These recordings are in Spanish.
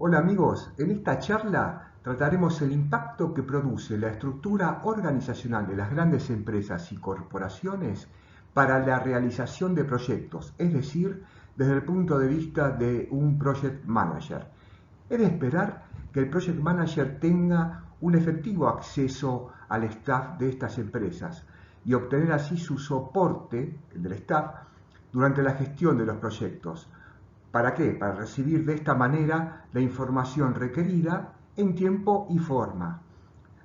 Hola amigos, en esta charla trataremos el impacto que produce la estructura organizacional de las grandes empresas y corporaciones para la realización de proyectos, es decir, desde el punto de vista de un project manager. Es de esperar que el project manager tenga un efectivo acceso al staff de estas empresas y obtener así su soporte, el del staff, durante la gestión de los proyectos. ¿Para qué? Para recibir de esta manera la información requerida en tiempo y forma.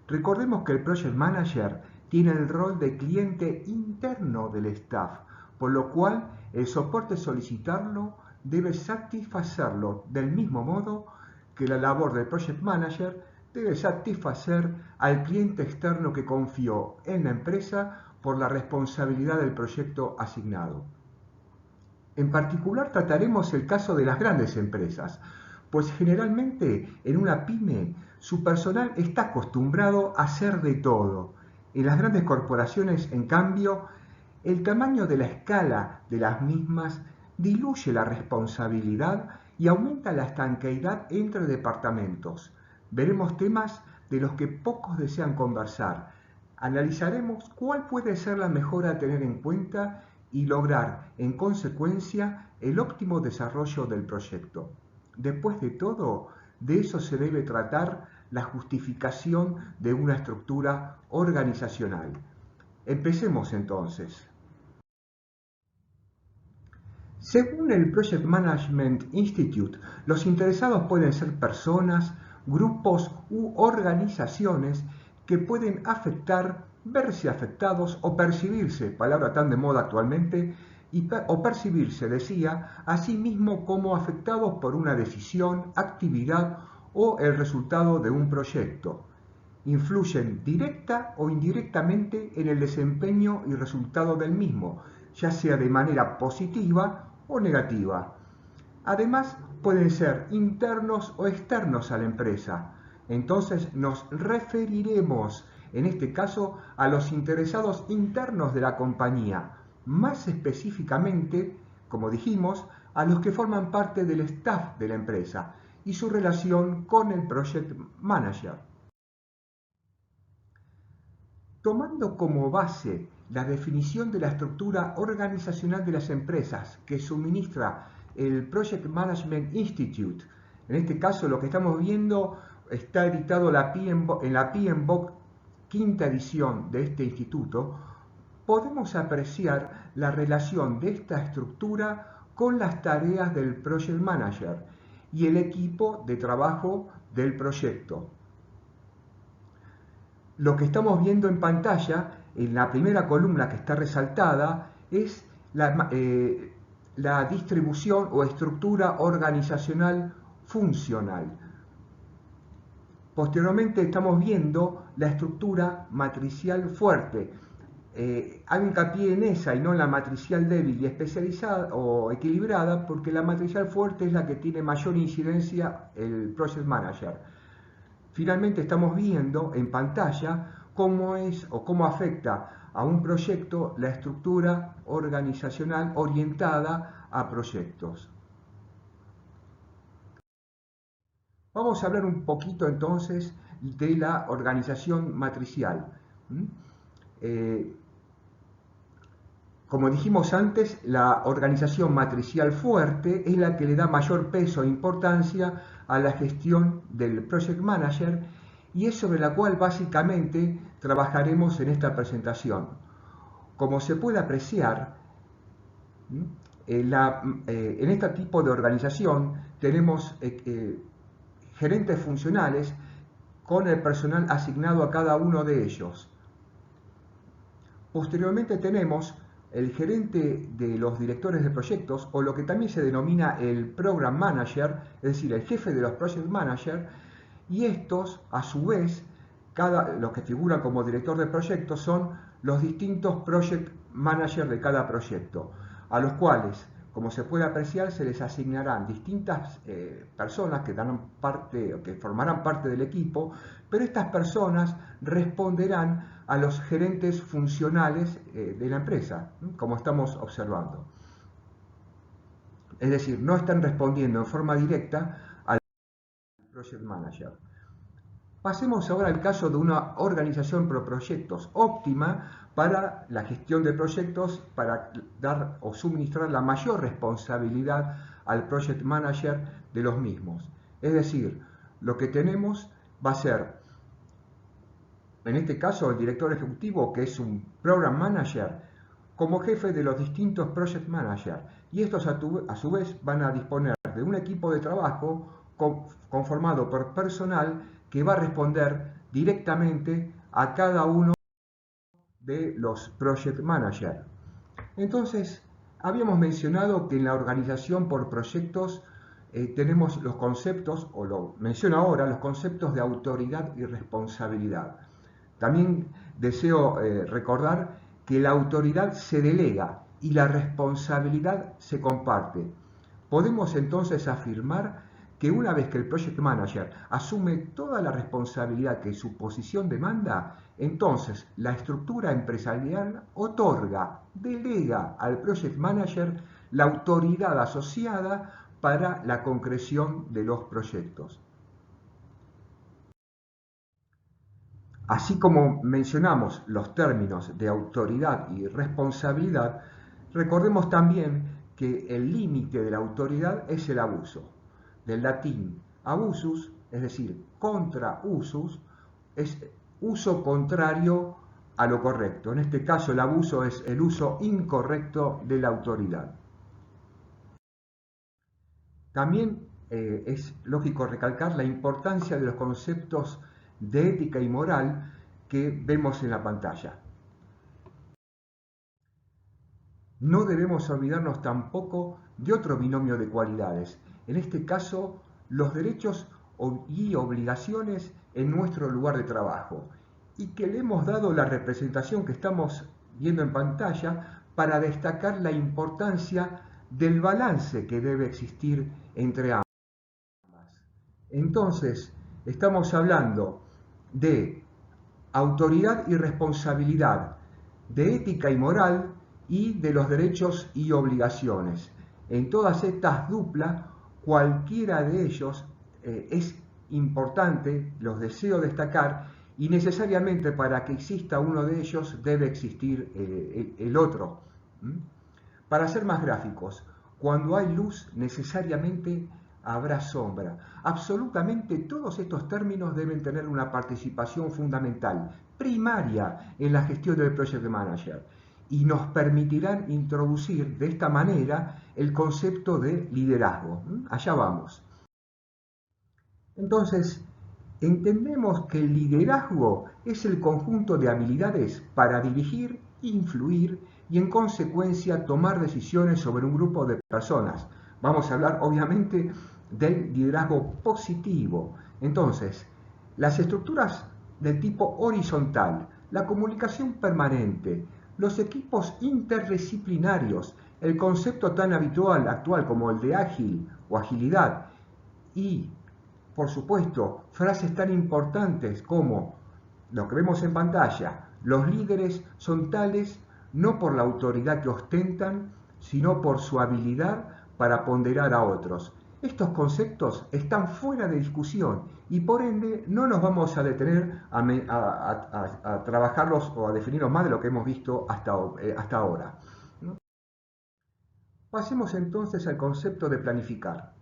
Recordemos que el Project Manager tiene el rol de cliente interno del staff, por lo cual el soporte solicitarlo debe satisfacerlo del mismo modo que la labor del Project Manager debe satisfacer al cliente externo que confió en la empresa por la responsabilidad del proyecto asignado. En particular trataremos el caso de las grandes empresas, pues generalmente en una pyme su personal está acostumbrado a hacer de todo. En las grandes corporaciones, en cambio, el tamaño de la escala de las mismas diluye la responsabilidad y aumenta la estanqueidad entre departamentos. Veremos temas de los que pocos desean conversar. Analizaremos cuál puede ser la mejora a tener en cuenta y lograr, en consecuencia, el óptimo desarrollo del proyecto. Después de todo, de eso se debe tratar la justificación de una estructura organizacional. Empecemos entonces. Según el Project Management Institute, los interesados pueden ser personas, grupos u organizaciones que pueden verse afectados o percibirse, palabra tan de moda actualmente, o percibirse, decía, a sí mismo como afectados por una decisión, actividad o el resultado de un proyecto. Influyen directa o indirectamente en el desempeño y resultado del mismo, ya sea de manera positiva o negativa. Además, pueden ser internos o externos a la empresa. Entonces nos referiremos, en este caso, a los interesados internos de la compañía, más específicamente, como dijimos, a los que forman parte del staff de la empresa y su relación con el project manager. Tomando como base la definición de la estructura organizacional de las empresas que suministra el Project Management Institute, en este caso lo que estamos viendo está editado en la PMBOK quinta edición de este instituto, podemos apreciar la relación de esta estructura con las tareas del Project Manager y el equipo de trabajo del proyecto. Lo que estamos viendo en pantalla, en la primera columna que está resaltada, es la distribución o estructura organizacional funcional. Posteriormente estamos viendo la estructura matricial fuerte. Hago hincapié en esa y no en la matricial débil y especializada o equilibrada, porque la matricial fuerte es la que tiene mayor incidencia el Project Manager. Finalmente estamos viendo en pantalla cómo es o cómo afecta a un proyecto la estructura organizacional orientada a proyectos. Vamos a hablar un poquito entonces de la organización matricial. Como dijimos antes, la organización matricial fuerte es la que le da mayor peso e importancia a la gestión del Project Manager y es sobre la cual básicamente trabajaremos en esta presentación. Como se puede apreciar, en este tipo de organización tenemos gerentes funcionales con el personal asignado a cada uno de ellos. Posteriormente tenemos el gerente de los directores de proyectos, o lo que también se denomina el Program Manager, es decir, el jefe de los Project Manager, y estos, a su vez, los que figuran como director de proyectos son los distintos Project Managers de cada proyecto, a los cuales, como se puede apreciar, se les asignarán distintas personas que formarán parte del equipo, pero estas personas responderán a los gerentes funcionales de la empresa, como estamos observando. Es decir, no están respondiendo en forma directa Project Manager. Pasemos ahora al caso de una organización por proyectos óptima para la gestión de proyectos, para dar o suministrar la mayor responsabilidad al Project Manager de los mismos. Es decir, lo que tenemos va a ser, en este caso, el director ejecutivo, que es un Program Manager, como jefe de los distintos Project Manager. Y estos a su vez van a disponer de un equipo de trabajo conformado por personal que va a responder directamente a cada uno de los Project Manager. Entonces, habíamos mencionado que en la organización por proyectos tenemos los conceptos, o lo menciono ahora, los conceptos de autoridad y responsabilidad. También deseo recordar que la autoridad se delega y la responsabilidad se comparte. Podemos entonces afirmar que una vez que el Project Manager asume toda la responsabilidad que su posición demanda, entonces la estructura empresarial otorga, delega al Project Manager la autoridad asociada para la concreción de los proyectos. Así como mencionamos los términos de autoridad y responsabilidad, recordemos también que el límite de la autoridad es el abuso. Del latín abusus, es decir, contra usus, es uso contrario a lo correcto. En este caso el abuso es el uso incorrecto de la autoridad. También es lógico recalcar la importancia de los conceptos de ética y moral que vemos en la pantalla. No debemos olvidarnos tampoco de otro binomio de cualidades, en este caso los derechos y obligaciones en nuestro lugar de trabajo, y que le hemos dado la representación que estamos viendo en pantalla para destacar la importancia del balance que debe existir entre ambas. Entonces, estamos hablando de autoridad y responsabilidad, de ética y moral y de los derechos y obligaciones. En todas estas duplas, cualquiera de ellos es importante, los deseo destacar, y necesariamente para que exista uno de ellos debe existir el otro. Para ser más gráficos, cuando hay luz necesariamente habrá sombra. Absolutamente todos estos términos deben tener una participación fundamental, primaria, en la gestión del Project Manager y nos permitirán introducir de esta manera el concepto de liderazgo. Allá vamos. Entonces, entendemos que el liderazgo es el conjunto de habilidades para dirigir, influir y en consecuencia tomar decisiones sobre un grupo de personas. Vamos a hablar obviamente del liderazgo positivo. Entonces, las estructuras de tipo horizontal, la comunicación permanente, los equipos interdisciplinarios, el concepto tan actual como el de ágil o agilidad y, por supuesto, frases tan importantes como lo que vemos en pantalla, los líderes son tales no por la autoridad que ostentan, sino por su habilidad para ponderar a otros. Estos conceptos están fuera de discusión y por ende no nos vamos a detener a trabajarlos o a definirlos más de lo que hemos visto hasta ahora. Pasemos entonces al concepto de planificar.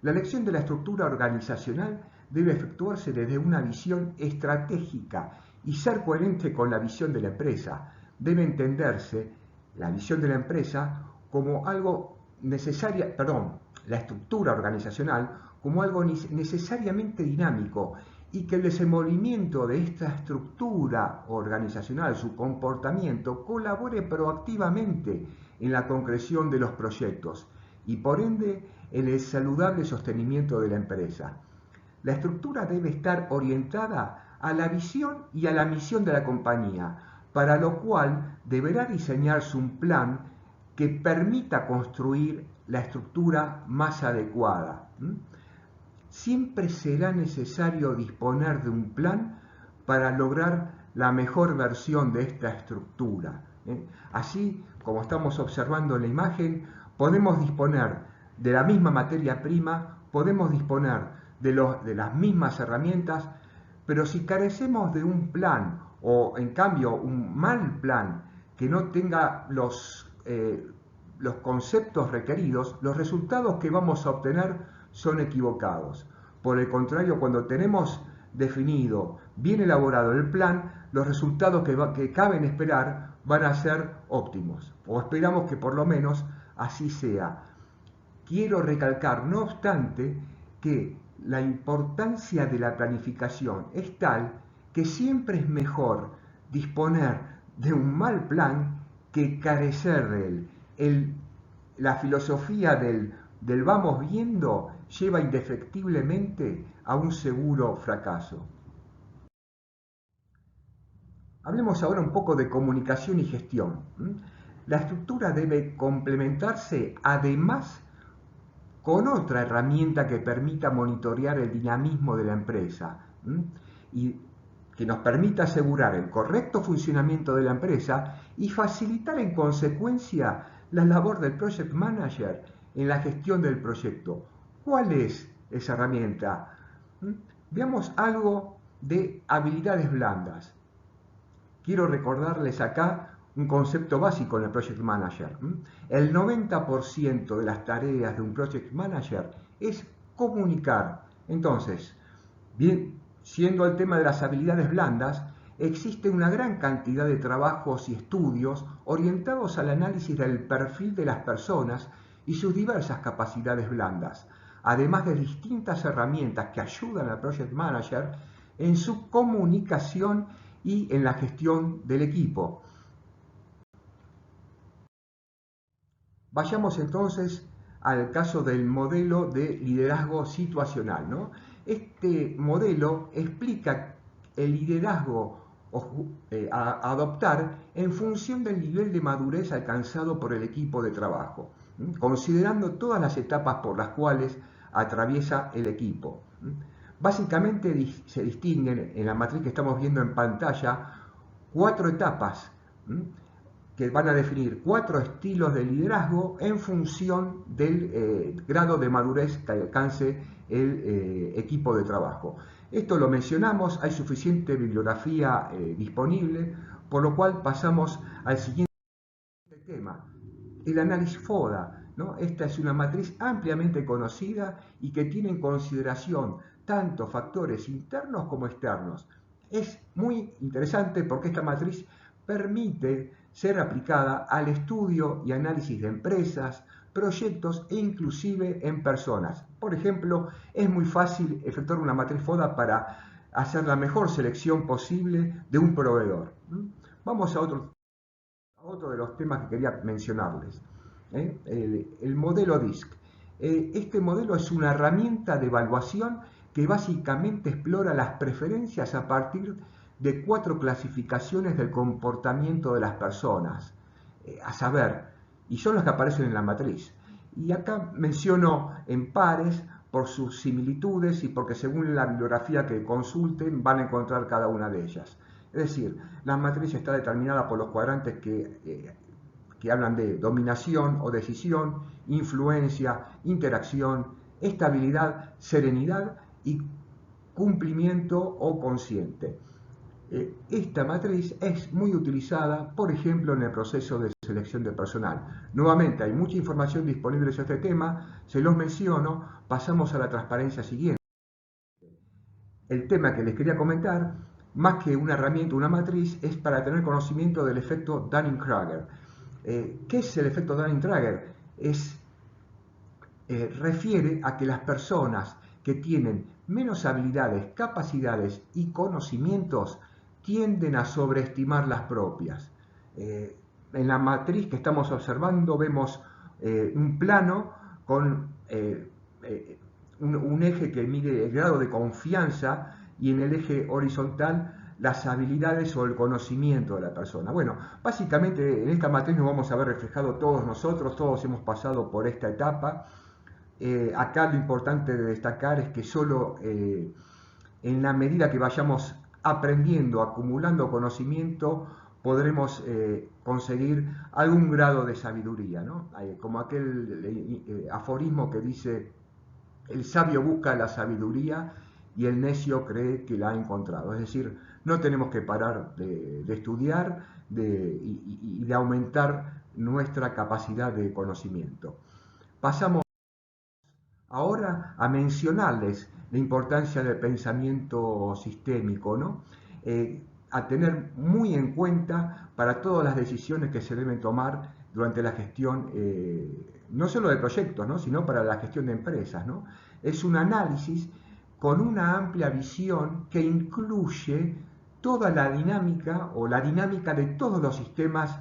La elección de la estructura organizacional debe efectuarse desde una visión estratégica y ser coherente con la visión de la empresa. Debe entenderse la visión de la empresa como algo necesario, la estructura organizacional como algo necesariamente dinámico y que el desenvolvimiento de esta estructura organizacional, su comportamiento, colabore proactivamente en la concreción de los proyectos y por ende en el saludable sostenimiento de la empresa. La estructura debe estar orientada a la visión y a la misión de la compañía, para lo cual deberá diseñarse un plan que permita construir la estructura más adecuada. Siempre será necesario disponer de un plan para lograr la mejor versión de esta estructura. Así como estamos observando en la imagen, podemos disponer de la misma materia prima, podemos disponer de las mismas herramientas, pero si carecemos de un plan o en cambio un mal plan que no tenga los conceptos requeridos, los resultados que vamos a obtener son equivocados. Por el contrario, cuando tenemos definido, bien elaborado el plan, los resultados que caben esperar van a ser óptimos, o esperamos que por lo menos así sea. Quiero recalcar, no obstante, que la importancia de la planificación es tal que siempre es mejor disponer de un mal plan que carecer de él. La filosofía del vamos viendo lleva indefectiblemente a un seguro fracaso. Hablemos ahora un poco de comunicación y gestión. La estructura debe complementarse además con otra herramienta que permita monitorear el dinamismo de la empresa y que nos permita asegurar el correcto funcionamiento de la empresa y facilitar en consecuencia la labor del Project Manager en la gestión del proyecto. ¿Cuál es esa herramienta? Veamos algo de habilidades blandas. Quiero recordarles acá un concepto básico en el Project Manager. El 90% de las tareas de un Project Manager es comunicar. Entonces, bien, siendo el tema de las habilidades blandas, existe una gran cantidad de trabajos y estudios orientados al análisis del perfil de las personas y sus diversas capacidades blandas, además de distintas herramientas que ayudan al Project Manager en su comunicación y en la gestión del equipo. Vayamos entonces al caso del modelo de liderazgo situacional, ¿no? Este modelo explica el liderazgo a adoptar en función del nivel de madurez alcanzado por el equipo de trabajo, considerando todas las etapas por las cuales atraviesa el equipo. Básicamente se distinguen en la matriz que estamos viendo en pantalla 4 etapas que van a definir 4 estilos de liderazgo en función del grado de madurez que alcance el equipo de trabajo. Esto lo mencionamos, hay suficiente bibliografía disponible, por lo cual pasamos al siguiente tema, el análisis FODA, ¿no? Esta es una matriz ampliamente conocida y que tiene en consideración tanto factores internos como externos. Es muy interesante porque esta matriz permite ser aplicada al estudio y análisis de empresas, proyectos e inclusive en personas. Por ejemplo, es muy fácil efectuar una matriz FODA para hacer la mejor selección posible de un proveedor. Vamos a otro de los temas que quería mencionarles. El modelo DISC. Este modelo es una herramienta de evaluación que básicamente explora las preferencias a partir de 4 clasificaciones del comportamiento de las personas, a saber, y son las que aparecen en la matriz. Y acá menciono en pares por sus similitudes y porque según la bibliografía que consulten van a encontrar cada una de ellas. Es decir, la matriz está determinada por los cuadrantes que hablan de dominación o decisión, influencia, interacción, estabilidad, serenidad y cumplimiento o consciente. Esta matriz es muy utilizada, por ejemplo, en el proceso de selección de personal. Nuevamente, hay mucha información disponible sobre este tema, se los menciono, pasamos a la transparencia siguiente. El tema que les quería comentar, más que una herramienta, una matriz, es para tener conocimiento del efecto Dunning-Kruger. ¿Qué es el efecto Dunning-Kruger? Refiere a que las personas que tienen menos habilidades, capacidades y conocimientos tienden a sobreestimar las propias. En la matriz que estamos observando vemos un plano con un eje que mide el grado de confianza y en el eje horizontal las habilidades o el conocimiento de la persona. Bueno, básicamente en esta matriz nos vamos a ver reflejado todos nosotros, todos hemos pasado por esta etapa. Acá lo importante de destacar es que solo en la medida que vayamos aprendiendo, acumulando conocimiento, podremos conseguir algún grado de sabiduría, ¿no? Como aquel aforismo que dice, El sabio busca la sabiduría y el necio cree que la ha encontrado. Es decir, no tenemos que parar de estudiar y de aumentar nuestra capacidad de conocimiento. Pasamos ahora a mencionarles la importancia del pensamiento sistémico, ¿no? A tener muy en cuenta para todas las decisiones que se deben tomar durante la gestión, no solo de proyectos, ¿no? Sino para la gestión de empresas, ¿no? Es un análisis con una amplia visión que incluye toda la dinámica o la dinámica de todos los sistemas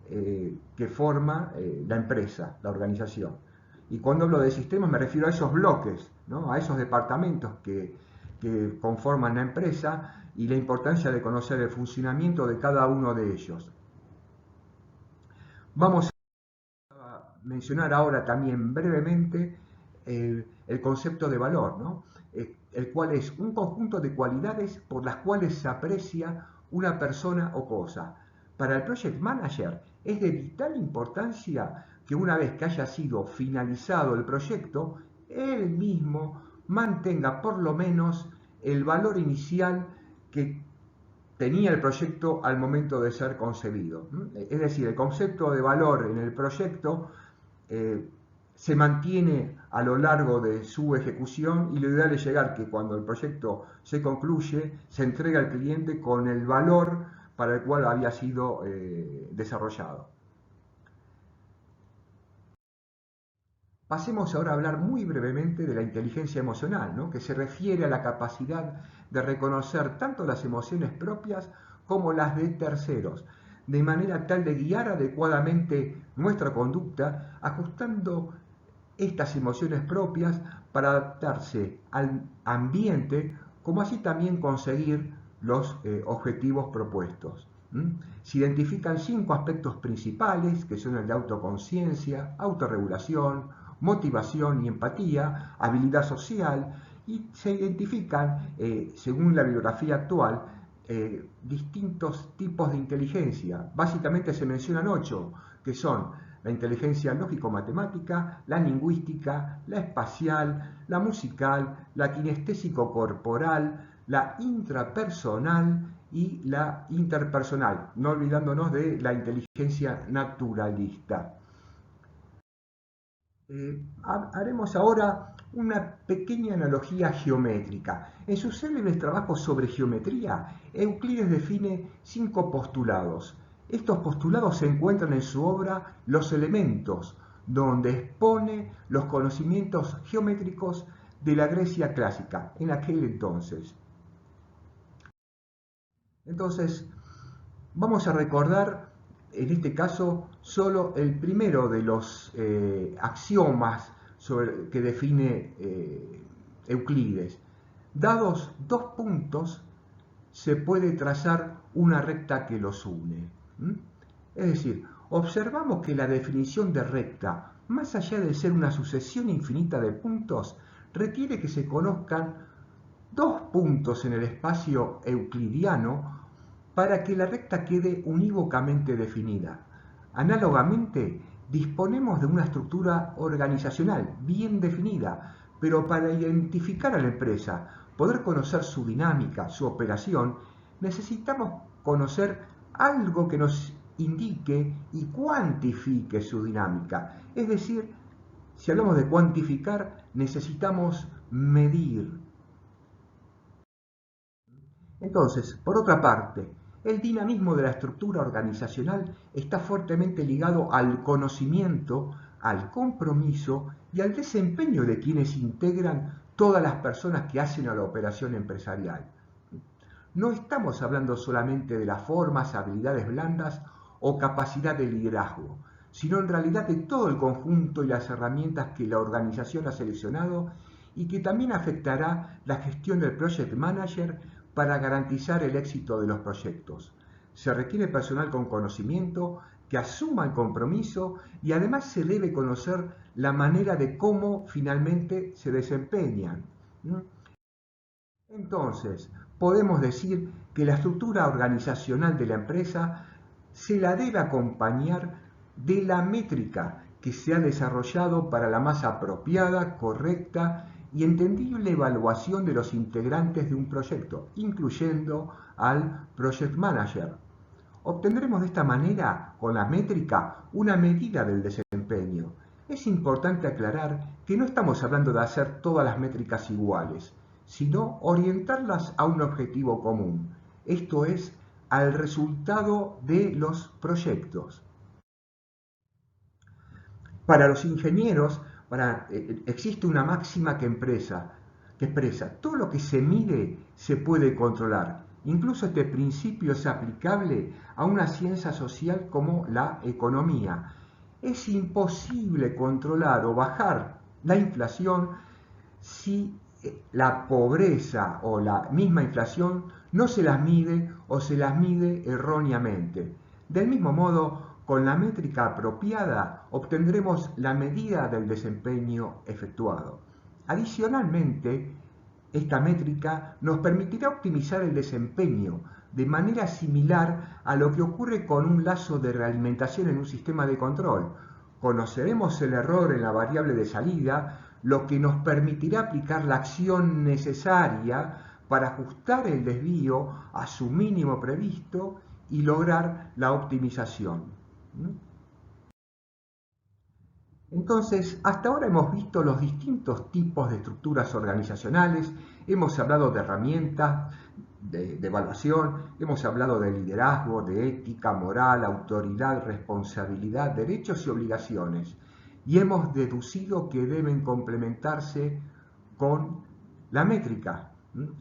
que forma la empresa, la organización. Y cuando hablo de sistemas me refiero a esos bloques, ¿no? A esos departamentos que conforman la empresa y la importancia de conocer el funcionamiento de cada uno de ellos. Vamos a mencionar ahora también brevemente el concepto de valor, ¿no? El cual es un conjunto de cualidades por las cuales se aprecia una persona o cosa. Para el Project Manager es de vital importancia que una vez que haya sido finalizado el proyecto, él mismo mantenga por lo menos el valor inicial que tenía el proyecto al momento de ser concebido. Es decir, el concepto de valor en el proyecto se mantiene a lo largo de su ejecución y lo ideal es llegar que cuando el proyecto se concluye, se entrega al cliente con el valor para el cual había sido desarrollado. Pasemos ahora a hablar muy brevemente de la inteligencia emocional, ¿no? Que se refiere a la capacidad de reconocer tanto las emociones propias como las de terceros, de manera tal de guiar adecuadamente nuestra conducta, ajustando estas emociones propias para adaptarse al ambiente, como así también conseguir los objetivos propuestos. Se identifican 5 aspectos principales, que son el de autoconciencia, autorregulación, motivación y empatía, habilidad social, y se identifican, según la bibliografía actual, distintos tipos de inteligencia. Básicamente se mencionan 8, que son la inteligencia lógico-matemática, la lingüística, la espacial, la musical, la kinestésico-corporal, la intrapersonal y la interpersonal, no olvidándonos de la inteligencia naturalista. Haremos ahora una pequeña analogía geométrica. En sus célebres trabajos sobre geometría, Euclides define 5 postulados. Estos postulados se encuentran en su obra Los Elementos, donde expone los conocimientos geométricos de la Grecia clásica en aquel entonces. Entonces, vamos a recordar en este caso solo el primero de los axiomas que define Euclides. Dados 2 puntos, se puede trazar una recta que los une. Es decir, observamos que la definición de recta, más allá de ser una sucesión infinita de puntos, requiere que se conozcan 2 puntos en el espacio euclidiano para que la recta quede unívocamente definida. Análogamente, disponemos de una estructura organizacional bien definida, pero para identificar a la empresa, poder conocer su dinámica, su operación, necesitamos conocer algo que nos indique y cuantifique su dinámica. Es decir, si hablamos de cuantificar, necesitamos medir. Entonces, por otra parte, el dinamismo de la estructura organizacional está fuertemente ligado al conocimiento, al compromiso y al desempeño de quienes integran todas las personas que hacen a la operación empresarial. No estamos hablando solamente de las formas, habilidades blandas o capacidad de liderazgo, sino en realidad de todo el conjunto y las herramientas que la organización ha seleccionado y que también afectará la gestión del Project Manager para garantizar el éxito de los proyectos. Se requiere personal con conocimiento que asuma el compromiso y además se debe conocer la manera de cómo finalmente se desempeñan. Entonces, podemos decir que la estructura organizacional de la empresa se la debe acompañar de la métrica que se ha desarrollado para la más apropiada, correcta y entendible evaluación de los integrantes de un proyecto, incluyendo al Project Manager. Obtendremos de esta manera, con la métrica, una medida del desempeño. Es importante aclarar que no estamos hablando de hacer todas las métricas iguales, sino orientarlas a un objetivo común, esto es, al resultado de los proyectos. Para los ingenieros, existe una máxima que expresa todo lo que se mide se puede controlar. Incluso este principio es aplicable a una ciencia social como la economía. Es imposible controlar o bajar la inflación si la pobreza o la misma inflación no se las mide o se las mide erróneamente. Del mismo modo, con la métrica apropiada obtendremos la medida del desempeño efectuado. Adicionalmente, esta métrica nos permitirá optimizar el desempeño de manera similar a lo que ocurre con un lazo de realimentación en un sistema de control. Conoceremos el error en la variable de salida, lo que nos permitirá aplicar la acción necesaria para ajustar el desvío a su mínimo previsto y lograr la optimización. Entonces, hasta ahora hemos visto los distintos tipos de estructuras organizacionales, hemos hablado de herramientas de evaluación, hemos hablado de liderazgo, de ética, moral, autoridad, responsabilidad, derechos y obligaciones, y hemos deducido que deben complementarse con la métrica.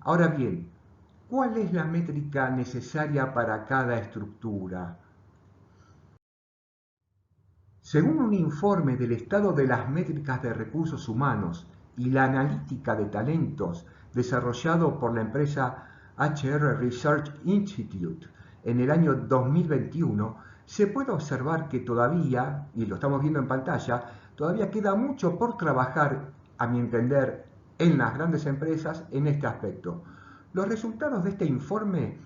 Ahora bien, ¿cuál es la métrica necesaria para cada estructura? Según un informe del estado de las métricas de recursos humanos y la analítica de talentos desarrollado por la empresa HR Research Institute en el año 2021, se puede observar que todavía, y lo estamos viendo en pantalla, todavía queda mucho por trabajar, a mi entender, en las grandes empresas en este aspecto. Los resultados de este informe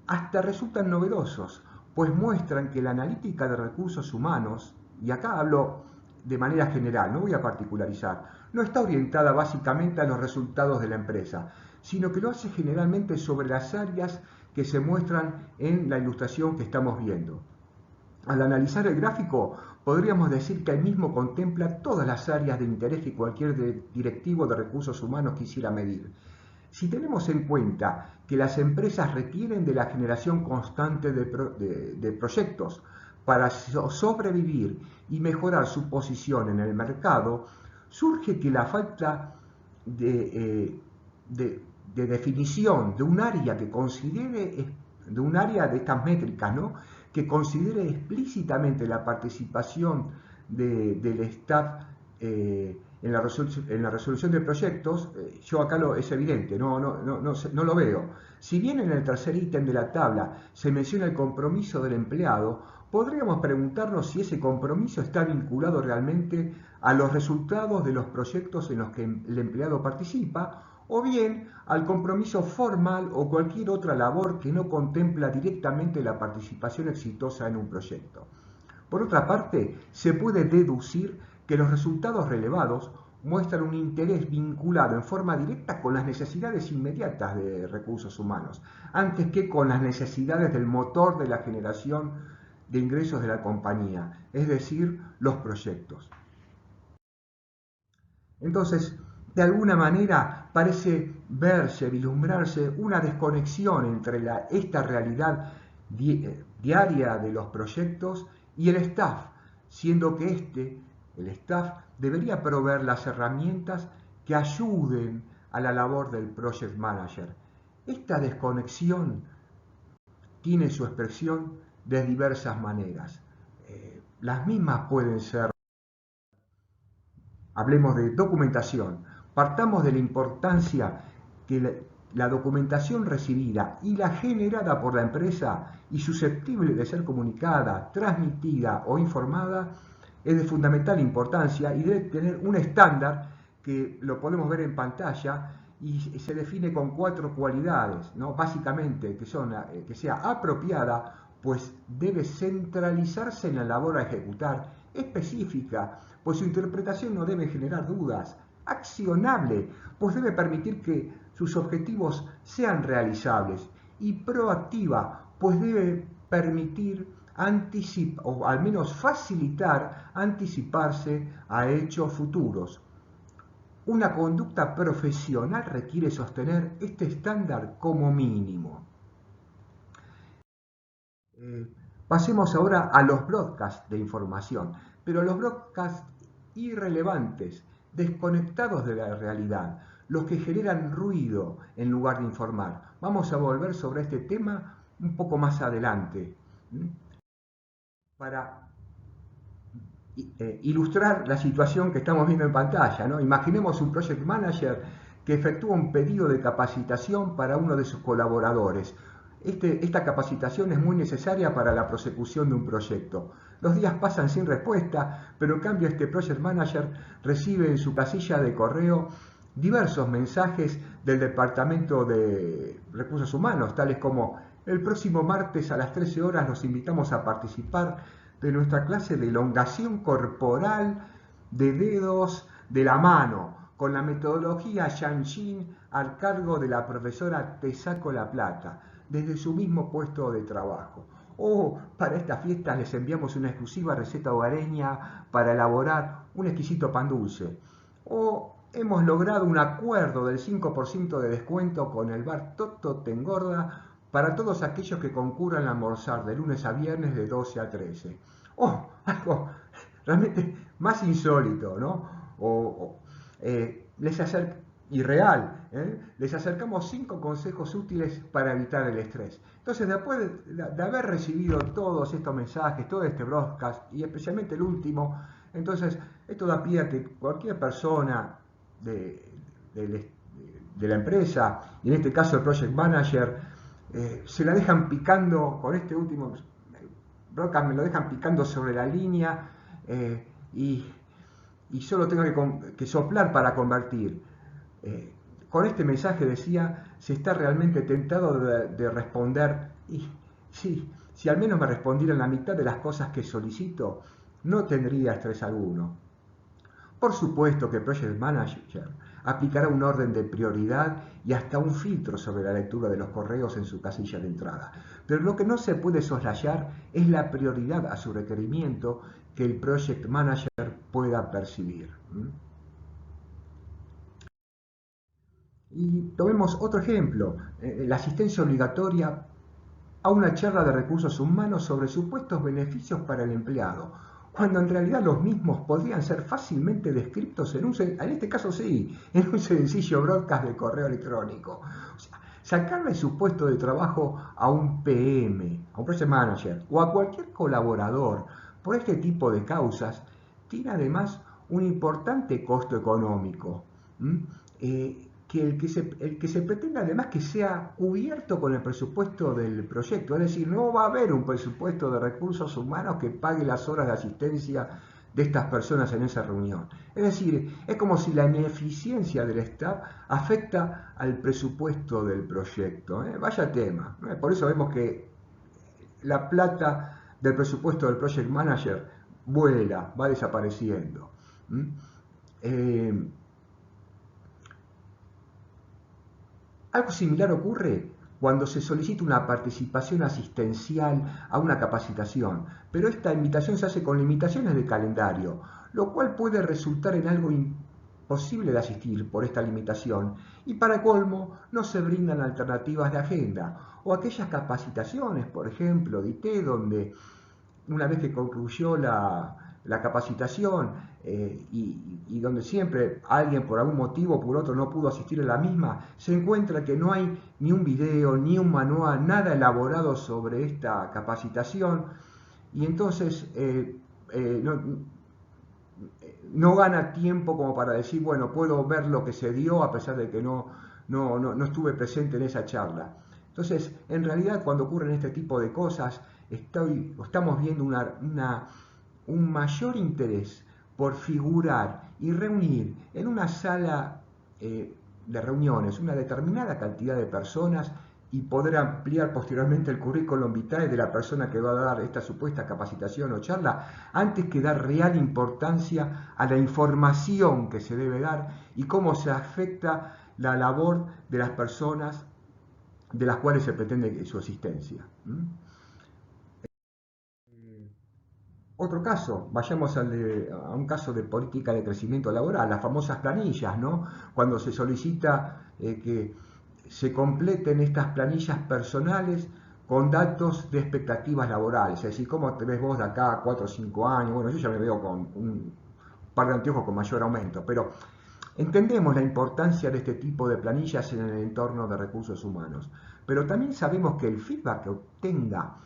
hasta resultan novedosos, pues muestran que la analítica de recursos humanos, y acá hablo de manera general, no voy a particularizar, no está orientada básicamente a los resultados de la empresa, sino que lo hace generalmente sobre las áreas que se muestran en la ilustración que estamos viendo. Al analizar el gráfico, podríamos decir que el mismo contempla todas las áreas de interés que cualquier directivo de recursos humanos quisiera medir. Si tenemos en cuenta que las empresas requieren de la generación constante de proyectos para sobrevivir y mejorar su posición en el mercado, surge que la falta de definición de un área que considere, de un área de estas métricas, ¿no?, que considere explícitamente la participación del staff en la resolución de proyectos, yo acá es evidente, no lo veo. Si bien en el tercer ítem de la tabla se menciona el compromiso del empleado, podríamos preguntarnos si ese compromiso está vinculado realmente a los resultados de los proyectos en los que el empleado participa, o bien al compromiso formal o cualquier otra labor que no contempla directamente la participación exitosa en un proyecto. Por otra parte, se puede deducir que los resultados relevados muestran un interés vinculado en forma directa con las necesidades inmediatas de recursos humanos, antes que con las necesidades del motor de la generación de ingresos de la compañía, es decir, los proyectos. Entonces, de alguna manera parece vislumbrarse una desconexión entre esta realidad diaria de los proyectos y el staff, siendo que el staff, debería proveer las herramientas que ayuden a la labor del Project Manager. Esta desconexión tiene su expresión de diversas maneras. Las mismas pueden ser, hablemos de documentación. Partamos de la importancia que la documentación recibida y la generada por la empresa y susceptible de ser comunicada, transmitida o informada es de fundamental importancia y debe tener un estándar que lo podemos ver en pantalla y se define con 4 cualidades, ¿no? Básicamente que sea apropiada, pues debe centralizarse en la labor a ejecutar, específica, pues su interpretación no debe generar dudas, accionable, pues debe permitir que sus objetivos sean realizables, y proactiva, pues debe permitir anticipar, o al menos facilitar anticiparse a hechos futuros. Una conducta profesional requiere sostener este estándar como mínimo. Pasemos ahora a los broadcasts de información, pero los broadcasts irrelevantes, desconectados de la realidad, los que generan ruido en lugar de informar. Vamos a volver sobre este tema un poco más adelante, para ilustrar la situación que estamos viendo en pantalla, ¿no? Imaginemos un project manager que efectúa un pedido de capacitación para uno de sus colaboradores. Esta capacitación es muy necesaria para la prosecución de un proyecto. Los días pasan sin respuesta, pero en cambio este project manager recibe en su casilla de correo diversos mensajes del Departamento de Recursos Humanos, tales como: el próximo martes a las 13 horas los invitamos a participar de nuestra clase de elongación corporal de dedos de la mano, con la metodología Shanshin al cargo de la profesora Tesaco La Plata, desde su mismo puesto de trabajo. O para estas fiestas les enviamos una exclusiva receta hogareña para elaborar un exquisito pan dulce. O hemos logrado un acuerdo del 5% de descuento con el bar Toto Te Engorda para todos aquellos que concurran a almorzar de lunes a viernes de 12 a 13. Oh, algo realmente más insólito, ¿no? Les acercamos 5 consejos útiles para evitar el estrés. Entonces, después de haber recibido todos estos mensajes, todo este broadcast, y especialmente el último, entonces esto da pie a que cualquier persona de la empresa, y en este caso el project manager, se la dejan picando con este último broadcast, me lo dejan picando sobre la línea, y solo tengo que soplar para convertir. Con este mensaje decía: se está realmente tentado de responder, y sí, si al menos me respondieran la mitad de las cosas que solicito, no tendría estrés alguno. Por supuesto que el Project Manager aplicará un orden de prioridad y hasta un filtro sobre la lectura de los correos en su casilla de entrada. Pero lo que no se puede soslayar es la prioridad a su requerimiento que el Project Manager pueda percibir. Y tomemos otro ejemplo, la asistencia obligatoria a una charla de recursos humanos sobre supuestos beneficios para el empleado, cuando en realidad los mismos podrían ser fácilmente descritos en este caso sí, en un sencillo broadcast de correo electrónico. O sea, sacarle su puesto de trabajo a un PM, a un project manager o a cualquier colaborador por este tipo de causas tiene además un importante costo económico. Que el que se pretende además que sea cubierto con el presupuesto del proyecto, es decir, no va a haber un presupuesto de recursos humanos que pague las horas de asistencia de estas personas en esa reunión. Es decir, es como si la ineficiencia del staff afecta al presupuesto del proyecto. Vaya tema. Por eso vemos que la plata del presupuesto del project manager vuela, va desapareciendo. Algo similar ocurre cuando se solicita una participación asistencial a una capacitación, pero esta invitación se hace con limitaciones de calendario, lo cual puede resultar en algo imposible de asistir por esta limitación, y para colmo no se brindan alternativas de agenda, o aquellas capacitaciones, por ejemplo, de IT, donde una vez que concluyó la capacitación y donde siempre alguien por algún motivo o por otro no pudo asistir a la misma, se encuentra que no hay ni un video, ni un manual, nada elaborado sobre esta capacitación, y entonces no gana tiempo como para decir, bueno, puedo ver lo que se dio a pesar de que no estuve presente en esa charla. Entonces, en realidad, cuando ocurren este tipo de cosas, estamos viendo un mayor interés por figurar y reunir en una sala de reuniones una determinada cantidad de personas, y poder ampliar posteriormente el currículum vitae de la persona que va a dar esta supuesta capacitación o charla, antes que dar real importancia a la información que se debe dar y cómo se afecta la labor de las personas de las cuales se pretende su asistencia. Otro caso, vayamos a un caso de política de crecimiento laboral, las famosas planillas, ¿no? Cuando se solicita que se completen estas planillas personales con datos de expectativas laborales, es decir, cómo te ves vos de acá a 4 o 5 años. Bueno, yo ya me veo con un par de anteojos con mayor aumento, pero entendemos la importancia de este tipo de planillas en el entorno de recursos humanos, pero también sabemos que el feedback que obtenga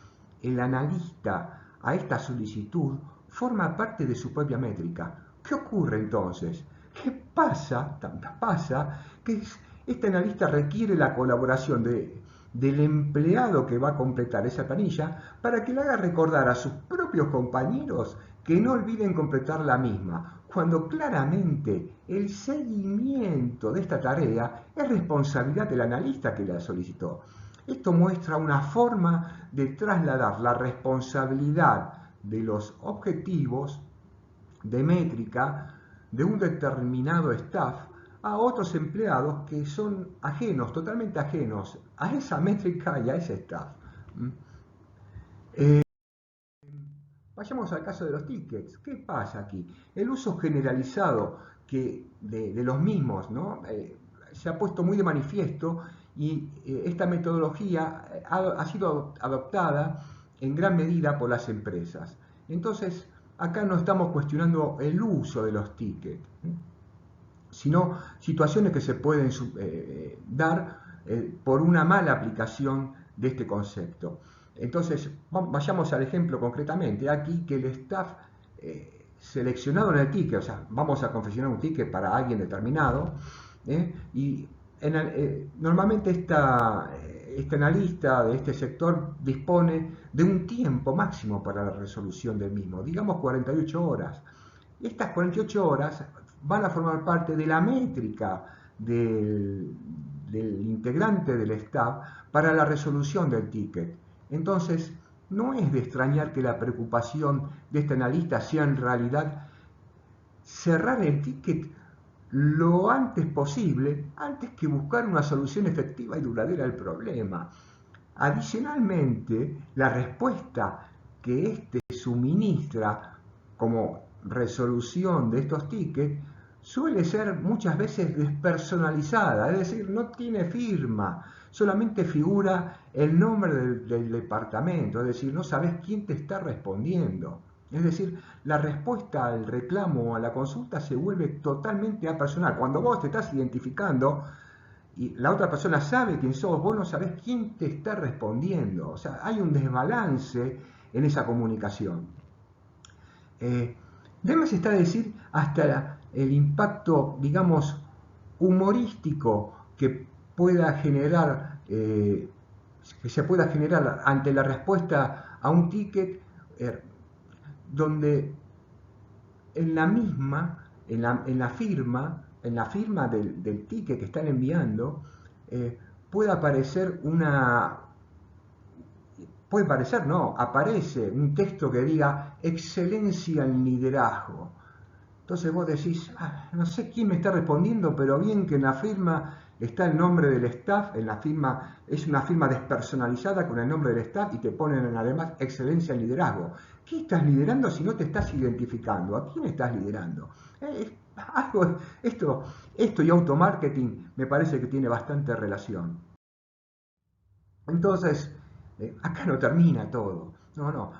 el analista a esta solicitud forma parte de su propia métrica. ¿Qué ocurre entonces? ¿Qué pasa? Pasa que este analista requiere la colaboración del empleado que va a completar esa planilla para que le haga recordar a sus propios compañeros que no olviden completar la misma, cuando claramente el seguimiento de esta tarea es responsabilidad del analista que la solicitó. Esto muestra una forma de trasladar la responsabilidad de los objetivos de métrica de un determinado staff a otros empleados que son ajenos, totalmente ajenos a esa métrica y a ese staff. Vayamos al caso de los tickets. ¿Qué pasa aquí? El uso generalizado de los mismos, ¿no? Se ha puesto muy de manifiesto y esta metodología ha sido adoptada en gran medida por las empresas. Entonces, acá no estamos cuestionando el uso de los tickets, sino situaciones que se pueden dar por una mala aplicación de este concepto. Entonces, vayamos al ejemplo concretamente. Aquí que el staff seleccionado en el ticket, o sea, vamos a confeccionar un ticket para alguien determinado, y normalmente este analista de este sector dispone de un tiempo máximo para la resolución del mismo, digamos 48 horas. Estas 48 horas van a formar parte de la métrica del integrante del staff para la resolución del ticket. Entonces, no es de extrañar que la preocupación de este analista sea en realidad cerrar el ticket lo antes posible, antes que buscar una solución efectiva y duradera al problema. Adicionalmente, la respuesta que éste suministra como resolución de estos tickets suele ser muchas veces despersonalizada, es decir, no tiene firma, solamente figura el nombre del departamento, es decir, no sabes quién te está respondiendo. Es decir, la respuesta al reclamo o a la consulta se vuelve totalmente apersonal. Cuando vos te estás identificando y la otra persona sabe quién sos, vos no sabés quién te está respondiendo. O sea, hay un desbalance en esa comunicación. Además está decir hasta el impacto, digamos, humorístico que pueda generar, que se pueda generar ante la respuesta a un ticket, donde en la misma, en la firma del ticket que están enviando, puede aparecer aparece un texto que diga excelencia en liderazgo. Entonces vos decís, no sé quién me está respondiendo, pero bien que en la firma está el nombre del staff, en la firma es una firma despersonalizada con el nombre del staff y te ponen además excelencia en liderazgo. ¿Qué estás liderando si no te estás identificando? ¿A quién estás liderando? Esto y automarketing me parece que tiene bastante relación. Entonces, acá no termina todo. No.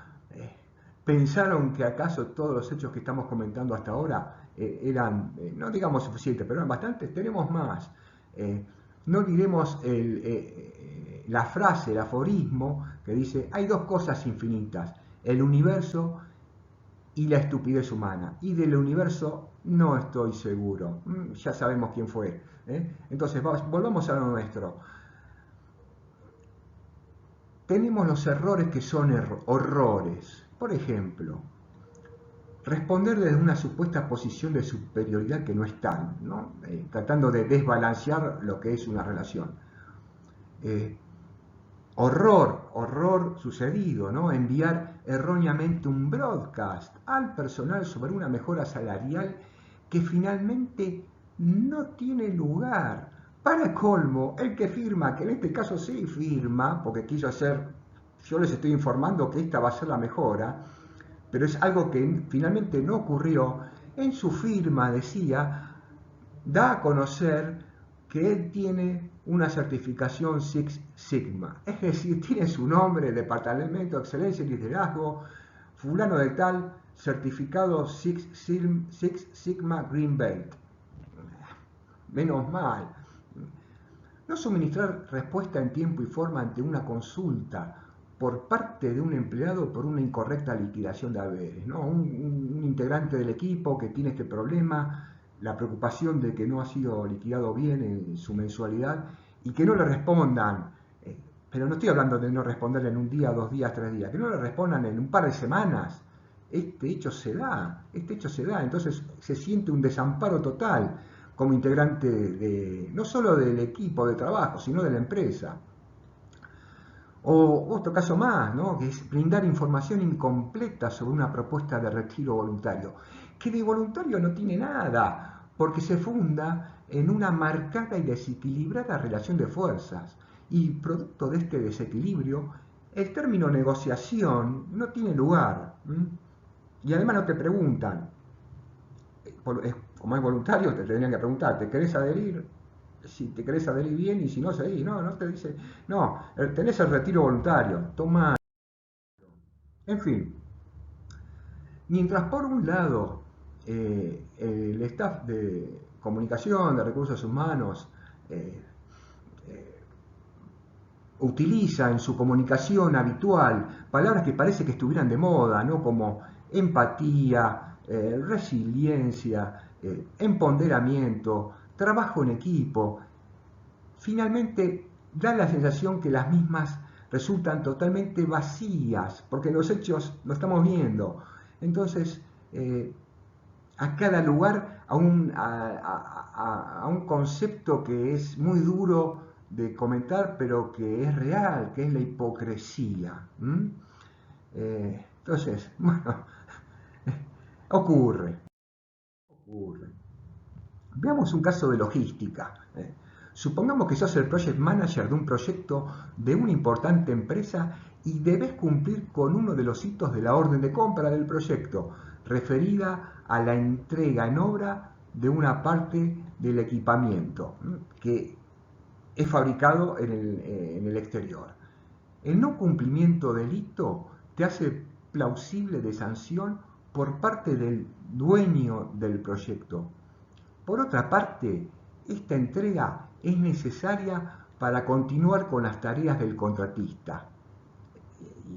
¿Pensaron que acaso todos los hechos que estamos comentando hasta ahora eran, no digamos suficientes, pero eran bastantes? Tenemos más. No olvidemos la frase, el aforismo que dice, hay dos cosas infinitas, el universo y la estupidez humana. Y del universo no estoy seguro. Ya sabemos quién fue. Entonces, volvamos a lo nuestro. Tenemos los errores que son horrores. Por ejemplo, responder desde una supuesta posición de superioridad que no es tal, ¿no? Tratando de desbalancear lo que es una relación. horror sucedido, ¿no? Enviar erróneamente un broadcast al personal sobre una mejora salarial que finalmente no tiene lugar. Para colmo, el que firma, que en este caso sí firma, porque quiso hacer, yo les estoy informando que esta va a ser la mejora, pero es algo que finalmente no ocurrió, en su firma decía, da a conocer que él tiene una certificación Six Sigma, es decir, tiene su nombre, Departamento de Excelencia y Liderazgo, fulano de tal, certificado Six Sigma Green Belt. Menos mal. No suministrar respuesta en tiempo y forma ante una consulta por parte de un empleado por una incorrecta liquidación de haberes, ¿no? Un integrante del equipo que tiene este problema, la preocupación de que no ha sido liquidado bien en su mensualidad y que no le respondan, pero no estoy hablando de no responderle en un día, 2 días, 3 días, que no le respondan en un par de semanas. Este hecho se da, entonces se siente un desamparo total como integrante no solo del equipo de trabajo, sino de la empresa. O otro caso más, ¿no? Que es brindar información incompleta sobre una propuesta de retiro voluntario, que de voluntario no tiene nada, porque se funda en una marcada y desequilibrada relación de fuerzas. Y producto de este desequilibrio, el término negociación no tiene lugar. Y además no te preguntan, como es voluntario, te tendrían que preguntar, ¿te querés adherir? Si te querés adherir bien y si no, seguís. No te dice, no, tenés el retiro voluntario, toma. En fin, mientras por un lado el staff de comunicación, de recursos humanos, eh, eh, utiliza en su comunicación habitual palabras que parece que estuvieran de moda, ¿no? Como empatía, resiliencia, empoderamiento, trabajo en equipo. Finalmente da la sensación que las mismas resultan totalmente vacías, porque los hechos lo estamos viendo. Entonces, a cada lugar a un concepto que es muy duro de comentar, pero que es real, que es la hipocresía. Entonces, bueno, ocurre. Veamos un caso de logística. Supongamos que sos el project manager de un proyecto de una importante empresa y debes cumplir con uno de los hitos de la orden de compra del proyecto, referida a la entrega en obra de una parte del equipamiento que es fabricado en el exterior. El no cumplimiento del hito te hace plausible de sanción por parte del dueño del proyecto. Por otra parte, esta entrega es necesaria para continuar con las tareas del contratista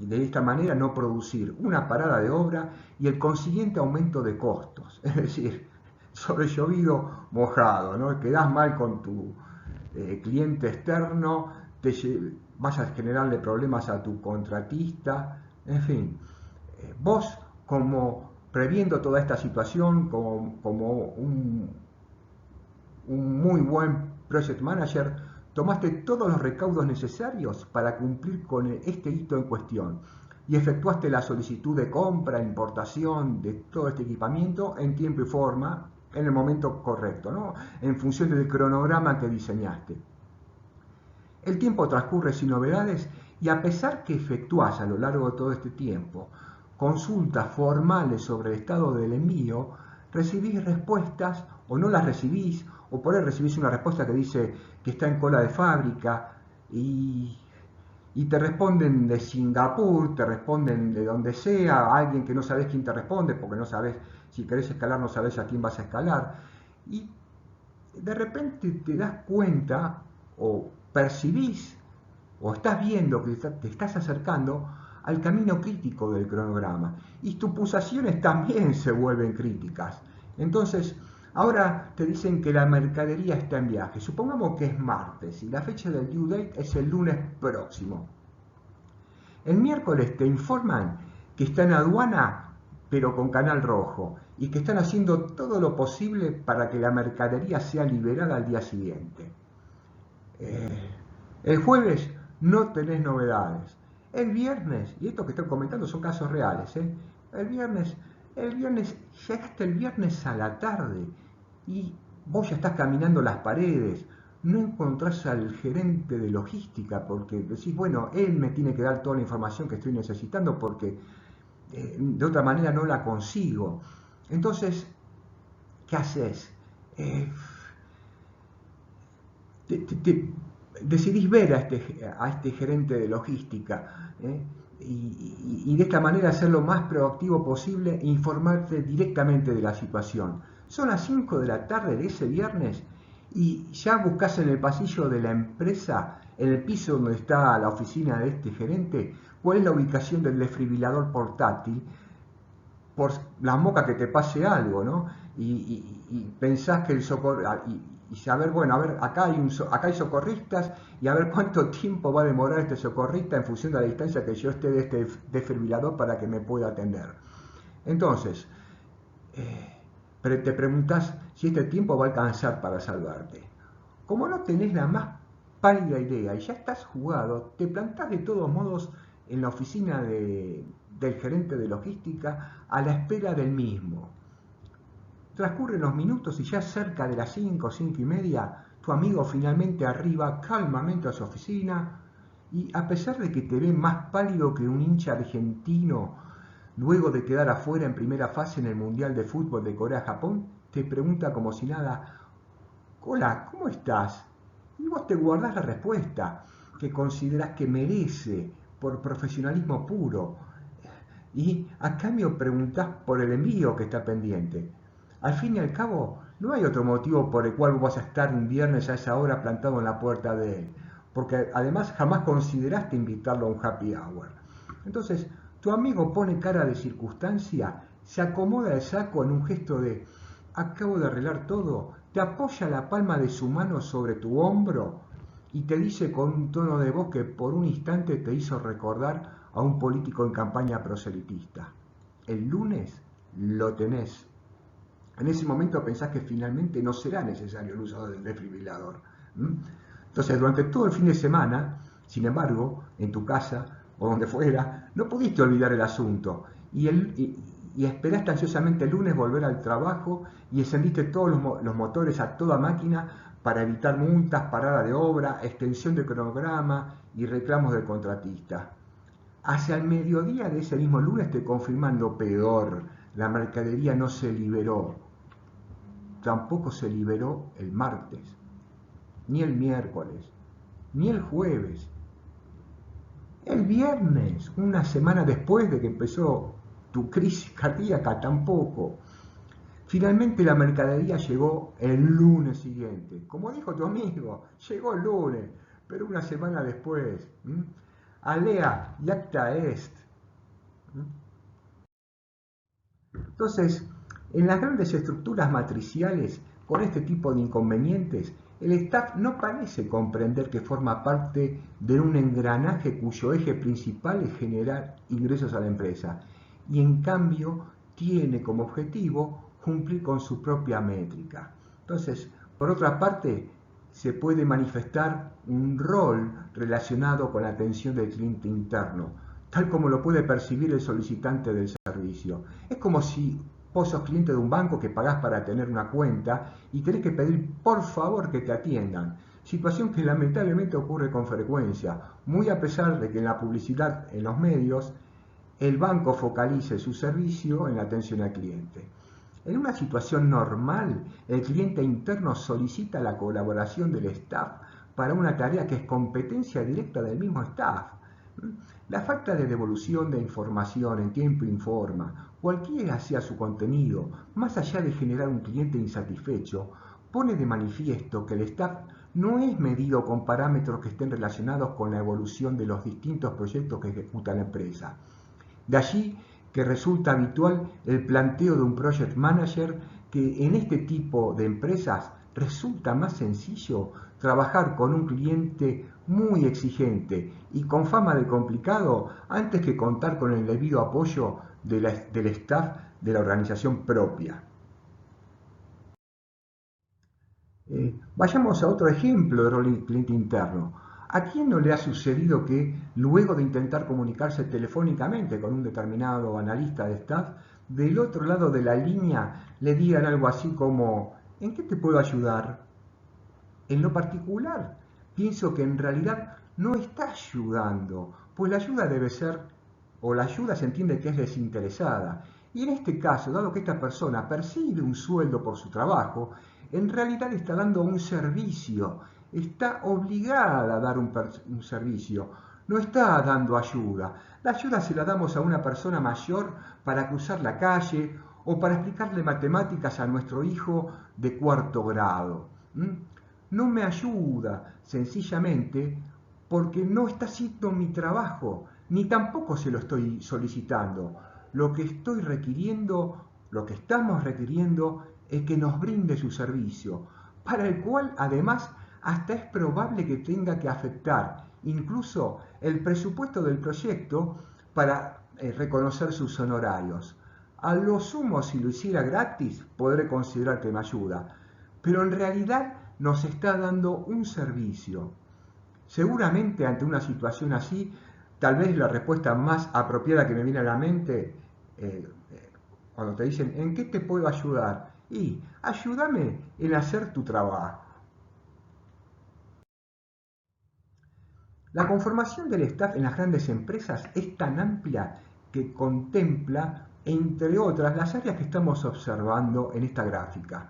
y de esta manera no producir una parada de obra y el consiguiente aumento de costos. Es decir, sobre llovido mojado, ¿no? Quedás mal con tu cliente externo, vas a generarle problemas a tu contratista, en fin. Vos, como previendo toda esta situación, como un muy buen project manager, tomaste todos los recaudos necesarios para cumplir con este hito en cuestión y efectuaste la solicitud de compra, importación de todo este equipamiento en tiempo y forma, en el momento correcto, ¿no? En función del cronograma que diseñaste. El tiempo transcurre sin novedades y a pesar que efectuás a lo largo de todo este tiempo consultas formales sobre el estado del envío, recibís respuestas o no las recibís, o por ahí recibís una respuesta que dice que está en cola de fábrica y te responden de Singapur, te responden de donde sea, alguien que no sabes quién te responde, porque no sabes, si querés escalar no sabes a quién vas a escalar, y de repente te das cuenta o percibís o estás viendo que te estás acercando al camino crítico del cronograma y tus pulsaciones también se vuelven críticas. Entonces, ahora te dicen que la mercadería está en viaje. Supongamos que es martes y la fecha del due date es el lunes próximo. El miércoles te informan que está en aduana pero con canal rojo y que están haciendo todo lo posible para que la mercadería sea liberada al día siguiente. El jueves no tenés novedades. El viernes, y esto que estoy comentando son casos reales, el viernes, llegaste el viernes a la tarde y vos ya estás caminando las paredes, no encontrás al gerente de logística porque decís, bueno, él me tiene que dar toda la información que estoy necesitando porque de otra manera no la consigo. Entonces, ¿qué haces? Eh, Decidís ver a este gerente de logística, y de esta manera ser lo más proactivo posible e informarte directamente de la situación. Son las 5 de la tarde de ese viernes y ya buscas en el pasillo de la empresa, en el piso donde está la oficina de este gerente, cuál es la ubicación del desfibrilador portátil, por la moca que te pase algo, ¿no? Y pensás que el socorro, y saber, bueno, a ver, acá hay socorristas y a ver cuánto tiempo va a demorar este socorrista en función de la distancia que yo esté de este desfibrilador para que me pueda atender. Entonces, pero te preguntas si este tiempo va a alcanzar para salvarte. Como no tenés la más pálida idea y ya estás jugado, te plantás de todos modos en la oficina del gerente de logística a la espera del mismo. Transcurren los minutos y ya cerca de las 5, 5 y media, tu amigo finalmente arriba calmamente a su oficina y a pesar de que te ve más pálido que un hincha argentino luego de quedar afuera en primera fase en el Mundial de Fútbol de Corea-Japón, te pregunta como si nada, hola, ¿cómo estás? Y vos te guardás la respuesta que considerás que merece por profesionalismo puro y a cambio preguntás por el envío que está pendiente. Al fin y al cabo, no hay otro motivo por el cual vas a estar un viernes a esa hora plantado en la puerta de él, porque además jamás consideraste invitarlo a un happy hour. Entonces, tu amigo pone cara de circunstancia, se acomoda el saco en un gesto de acabo de arreglar todo, te apoya la palma de su mano sobre tu hombro y te dice con un tono de voz que por un instante te hizo recordar a un político en campaña proselitista. El lunes lo tenés. En ese momento pensás que finalmente no será necesario el uso del desfibrilador. Entonces, durante todo el fin de semana, sin embargo, en tu casa o donde fuera, no pudiste olvidar el asunto y esperaste ansiosamente el lunes volver al trabajo y encendiste todos los motores a toda máquina para evitar multas, parada de obra, extensión de cronograma y reclamos del contratista. Hacia el mediodía de ese mismo lunes te confirman lo peor, la mercadería no se liberó, tampoco se liberó el martes, ni el miércoles, ni el jueves. El viernes, una semana después de que empezó tu crisis cardíaca, tampoco. Finalmente la mercadería llegó el lunes siguiente. Como dijo tu amigo, llegó el lunes, pero una semana después. Alea iacta est. Entonces, en las grandes estructuras matriciales, con este tipo de inconvenientes, el staff no parece comprender que forma parte de un engranaje cuyo eje principal es generar ingresos a la empresa y en cambio tiene como objetivo cumplir con su propia métrica. Entonces, por otra parte, se puede manifestar un rol relacionado con la atención del cliente interno, tal como lo puede percibir el solicitante del servicio. Es como si vos sos cliente de un banco que pagás para tener una cuenta y tenés que pedir por favor que te atiendan. Situación que lamentablemente ocurre con frecuencia, muy a pesar de que en la publicidad en los medios el banco focalice su servicio en la atención al cliente. En una situación normal, el cliente interno solicita la colaboración del staff para una tarea que es competencia directa del mismo staff. La falta de devolución de información en tiempo y forma, cualquiera sea su contenido, más allá de generar un cliente insatisfecho, pone de manifiesto que el staff no es medido con parámetros que estén relacionados con la evolución de los distintos proyectos que ejecuta la empresa. De allí que resulta habitual el planteo de un project manager que en este tipo de empresas resulta más sencillo trabajar con un cliente muy exigente y con fama de complicado antes que contar con el debido apoyo del staff de la organización propia. Vayamos a otro ejemplo de rol cliente interno. ¿A quién no le ha sucedido que luego de intentar comunicarse telefónicamente con un determinado analista de staff, del otro lado de la línea le digan algo así como: ¿en qué te puedo ayudar? En lo particular, pienso que en realidad no está ayudando, pues la ayuda debe ser, o la ayuda se entiende que es desinteresada. Y en este caso, dado que esta persona percibe un sueldo por su trabajo, en realidad está dando un servicio, está obligada a dar un servicio, no está dando ayuda. La ayuda se la damos a una persona mayor para cruzar la calle o para explicarle matemáticas a nuestro hijo de cuarto grado. No me ayuda sencillamente porque no está haciendo mi trabajo, ni tampoco se lo estoy solicitando. Lo que estoy requiriendo, lo que estamos requiriendo es que nos brinde su servicio, para el cual además hasta es probable que tenga que afectar incluso el presupuesto del proyecto para reconocer sus honorarios. A lo sumo, si lo hiciera gratis, podré considerar que me ayuda, pero en realidad nos está dando un servicio. Seguramente ante una situación así, tal vez la respuesta más apropiada que me viene a la mente, cuando te dicen: ¿en qué te puedo ayudar? Y ayúdame en hacer tu trabajo. La conformación del staff en las grandes empresas es tan amplia que contempla, entre otras, las áreas que estamos observando en esta gráfica.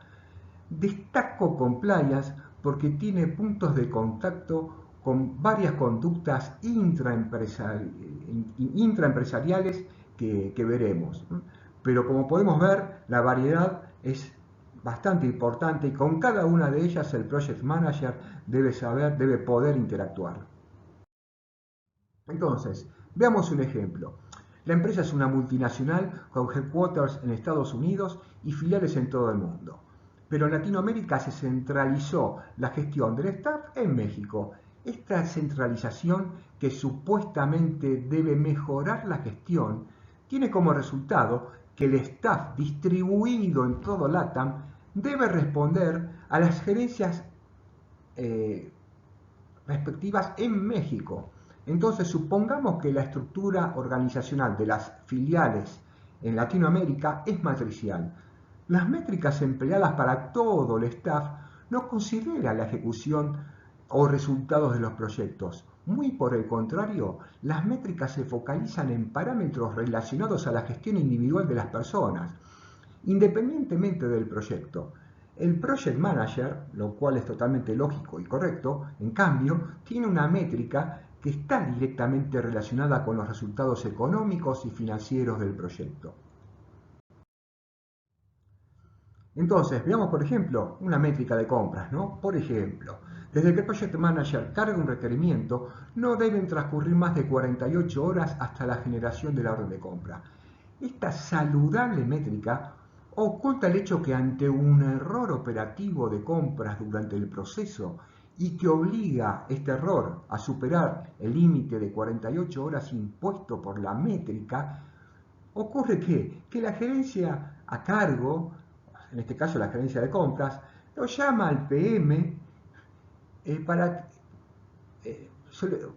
Destaco compliance porque tiene puntos de contacto con varias conductas intraempresariales que veremos. Pero como podemos ver, la variedad es bastante importante y con cada una de ellas el Project Manager debe poder interactuar. Entonces, veamos un ejemplo. La empresa es una multinacional con headquarters en Estados Unidos y filiales en todo el mundo. Pero en Latinoamérica se centralizó la gestión del staff en México. Esta centralización, que supuestamente debe mejorar la gestión, tiene como resultado que el staff distribuido en todo LATAM debe responder a las gerencias respectivas en México. Entonces, supongamos que la estructura organizacional de las filiales en Latinoamérica es matricial. Las métricas empleadas para todo el staff no consideran la ejecución o resultados de los proyectos. Muy por el contrario, las métricas se focalizan en parámetros relacionados a la gestión individual de las personas, independientemente del proyecto. El Project Manager, lo cual es totalmente lógico y correcto, en cambio, tiene una métrica que está directamente relacionada con los resultados económicos y financieros del proyecto. Entonces, veamos por ejemplo una métrica de compras, ¿no? Por ejemplo, desde que el Project Manager carga un requerimiento, no deben transcurrir más de 48 horas hasta la generación de la orden de compra. Esta saludable métrica oculta el hecho que ante un error operativo de compras durante el proceso y que obliga este error a superar el límite de 48 horas impuesto por la métrica, ocurre que la gerencia a cargo, en este caso la gerencia de compras, lo llama al PM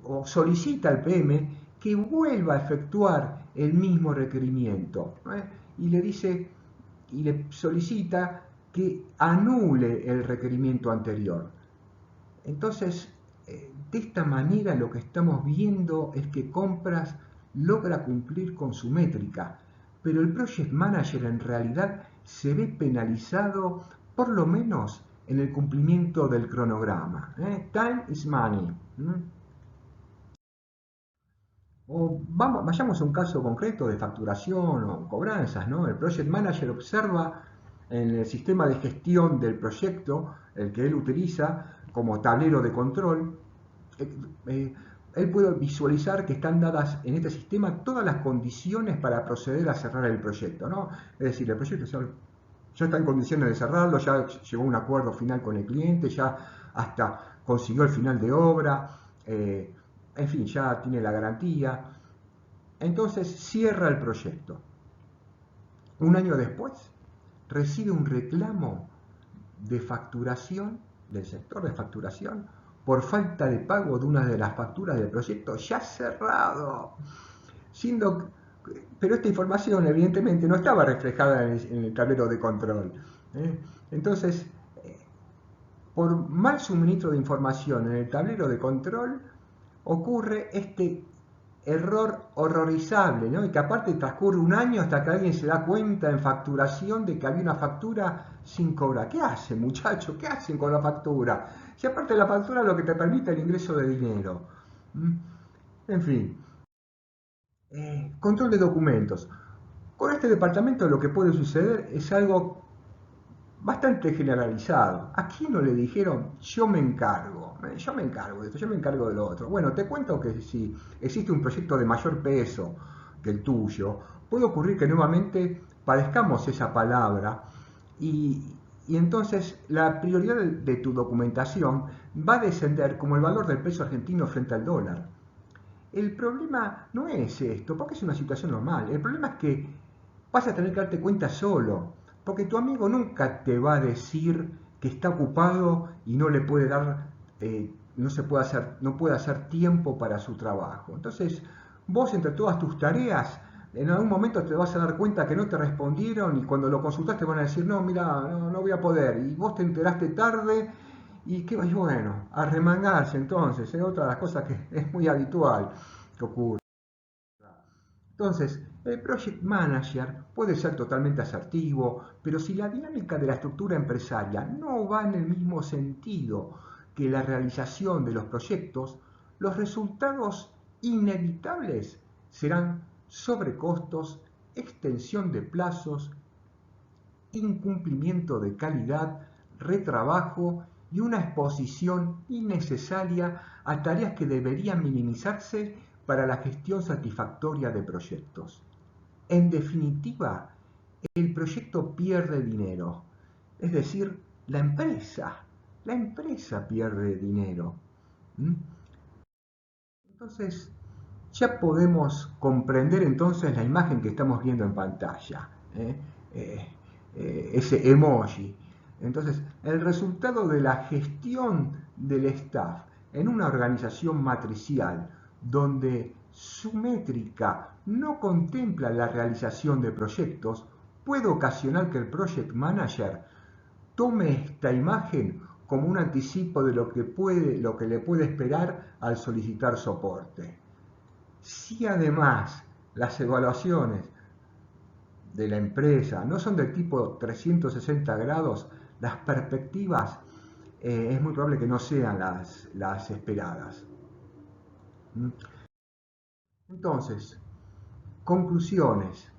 o solicita al PM que vuelva a efectuar el mismo requerimiento, ¿no? Y le dice y le solicita que anule el requerimiento anterior. Entonces, de esta manera lo que estamos viendo es que compras logra cumplir con su métrica, pero el Project Manager en realidad se ve penalizado por lo menos en el cumplimiento del cronograma. Time is money. O vayamos a un caso concreto de facturación o cobranzas, ¿no? El Project Manager observa en el sistema de gestión del proyecto, el que él utiliza como tablero de control, él puede visualizar que están dadas en este sistema todas las condiciones para proceder a cerrar el proyecto, ¿no? Es decir, el proyecto ya está en condiciones de cerrarlo, ya llegó a un acuerdo final con el cliente, ya hasta consiguió el final de obra, en fin, ya tiene la garantía. Entonces cierra el proyecto. Un año después recibe un reclamo de facturación, del sector de facturación, por falta de pago de una de las facturas del proyecto ya cerrado. Siendo, pero esta información evidentemente no estaba reflejada en el tablero de control. Entonces, por mal suministro de información en el tablero de control, ocurre este error horrorizable, ¿no? Y que aparte transcurre un año hasta que alguien se da cuenta en facturación de que había una factura sin cobrar. ¿Qué hacen, muchachos? ¿Qué hacen con la factura? Si aparte de la factura lo que te permite el ingreso de dinero. En fin. Control de documentos. Con este departamento lo que puede suceder es algo bastante generalizado. ¿A quién no le dijeron yo me encargo? Yo me encargo de esto, yo me encargo de lo otro. Bueno, te cuento que si existe un proyecto de mayor peso que el tuyo, puede ocurrir que nuevamente padezcamos esa palabra y entonces la prioridad de tu documentación va a descender como el valor del peso argentino frente al dólar. El problema no es esto, porque es una situación normal. El problema es que vas a tener que darte cuenta solo, porque tu amigo nunca te va a decir que está ocupado y no le puede dar, no puede hacer tiempo para su trabajo. Entonces, vos entre todas tus tareas, en algún momento te vas a dar cuenta que no te respondieron y cuando lo consultaste van a decir, no, mira, no voy a poder. Y vos te enteraste tarde y bueno, a remangarse entonces, es otra de las cosas que es muy habitual que ocurre. Entonces, el Project Manager puede ser totalmente asertivo, pero si la dinámica de la estructura empresaria no va en el mismo sentido que la realización de los proyectos, los resultados inevitables serán sobrecostos, extensión de plazos, incumplimiento de calidad, retrabajo y una exposición innecesaria a tareas que deberían minimizarse para la gestión satisfactoria de proyectos. En definitiva, el proyecto pierde dinero, es decir, la empresa pierde dinero. Entonces, ya podemos comprender entonces la imagen que estamos viendo en pantalla. Ese emoji. Entonces, el resultado de la gestión del staff en una organización matricial donde su métrica no contempla la realización de proyectos puede ocasionar que el project manager tome esta imagen como un anticipo de lo que le puede esperar al solicitar soporte. Si además las evaluaciones de la empresa no son del tipo 360 grados, las perspectivas es muy probable que no sean las esperadas. Entonces, conclusiones.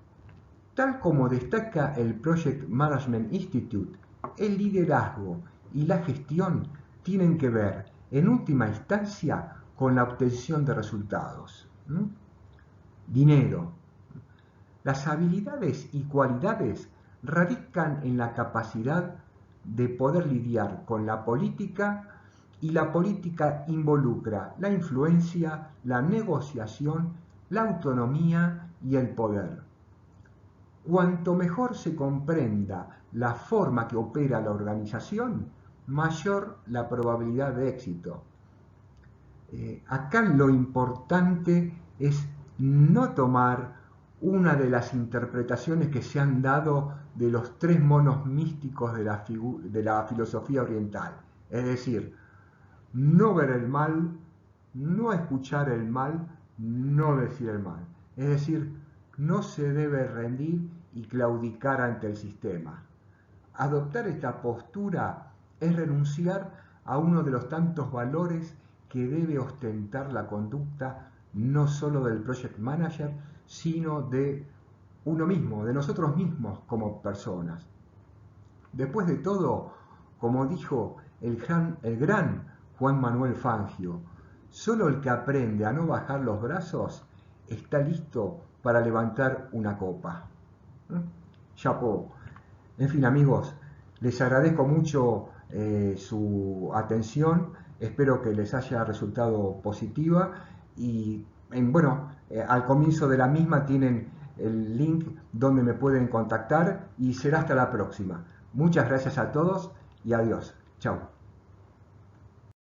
Tal como destaca el Project Management Institute, el liderazgo y la gestión tienen que ver, en última instancia, con la obtención de resultados. Dinero. Las habilidades y cualidades radican en la capacidad de poder lidiar con la política y la política involucra la influencia, la negociación, la autonomía y el poder. Cuanto mejor se comprenda la forma que opera la organización, mayor la probabilidad de éxito. Acá lo importante es no tomar una de las interpretaciones que se han dado de los tres monos místicos de la filosofía oriental. Es decir, no ver el mal, no escuchar el mal, no decir el mal. Es decir, no se debe rendir y claudicar ante el sistema. Adoptar esta postura es renunciar a uno de los tantos valores que debe ostentar la conducta no solo del project manager, sino de uno mismo, de nosotros mismos como personas. Después de todo, como dijo el gran Juan Manuel Fangio, solo el que aprende a no bajar los brazos está listo para levantar una copa. Chapeau. En fin, amigos, les agradezco mucho su atención, espero que les haya resultado positiva y al comienzo de la misma tienen el link donde me pueden contactar y será hasta la próxima. Muchas gracias a todos y adiós. Chao.